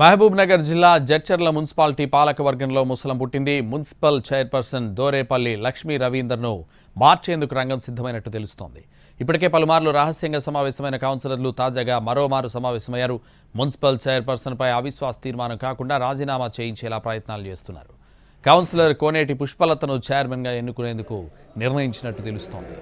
మహబూబ్ నగర్ జిల్లా జడ్చర్ల మున్సిపాలిటీ పాలకవర్గంలో ముసలం పుట్టింది. Municipal chairperson Dorepalli Lakshmi రవీందర్ను మార్చేందుకు రంగం సిద్ధమైనట్టు తెలుస్తోంది. ఇప్పటికే పలుమార్లు రహస్యంగా సమావేశమైన కౌన్సిలర్లు తాజాగా మరోమారు సమావేశమయ్యారు. మున్సిపల్ చైర్పర్సన్పై అవిశ్వాస తీర్మానం కాకుండా రాజీనామా చేయించేలా ప్రయత్నాలు చేస్తున్నారు. కౌన్సిలర్ కోనేటి పుష్పలతను చైర్మన్గా ఎన్నుకునేందుకు నిర్ణయించినట్టు తెలుస్తోంది.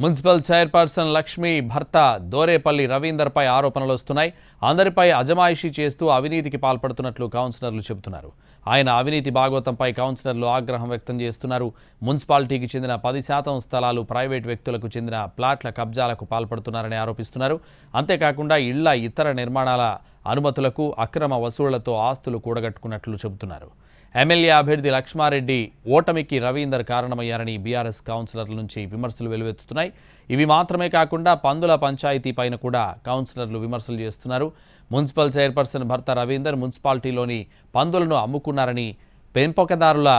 మున్సిపల్ చైర్పర్సన్ లక్ష్మీ భర్త దోరేపల్లి రవీందర్పై ఆరోపణలు వస్తున్నాయి. అందరిపై అజమాయిషీ చేస్తూ అవినీతికి పాల్పడుతున్నట్లు కౌన్సిలర్లు చెబుతున్నారు. ఆయన అవినీతి భాగవతంపై కౌన్సిలర్లు ఆగ్రహం వ్యక్తం చేస్తున్నారు. మున్సిపాలిటీకి చెందిన 10% స్థలాలు ప్రైవేట్ వ్యక్తులకు చెందిన ప్లాట్ల కబ్జాలకు పాల్పడుతున్నారని ఆరోపిస్తున్నారు. అంతేకాకుండా ఇళ్ల ఇతర నిర్మాణాల అనుమతులకు అక్రమ వసూళ్లతో ఆస్తులు కూడగట్టుకున్నట్లు చెబుతున్నారు. ఎమ్మెల్యే అభ్యర్థి లక్ష్మారెడ్డి ఓటమికి రవీందర్ కారణమయ్యారని బీఆర్ఎస్ కౌన్సిలర్ల నుంచి విమర్శలు వెలువెత్తుతున్నాయి. ఇవి మాత్రమే కాకుండా పందుల పంచాయతీ పైన కూడా కౌన్సిలర్లు విమర్శలు చేస్తున్నారు. మున్సిపల్ చైర్పర్సన్ భర్త రవీందర్ మున్సిపాలిటీలోని పందులను అమ్ముకున్నారని పెంపకదారుల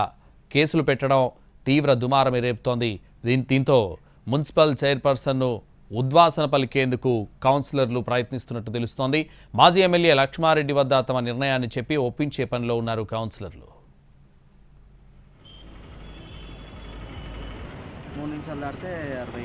కేసులు పెట్టడం తీవ్ర దుమారం రేపుతోంది. దీంతో మున్సిపల్ చైర్పర్సన్ను ఉద్వాసన పలికేందుకు కౌన్సిలర్లు ప్రయత్నిస్తున్నట్టు తెలుస్తోంది. మాజీ ఎమ్మెల్యే లక్ష్మారెడ్డి వద్ద తమ నిర్ణయాన్ని చెప్పి ఒప్పించే పనిలో ఉన్నారు కౌన్సిలర్లు. 3 నిమిషాలు దాటితే 60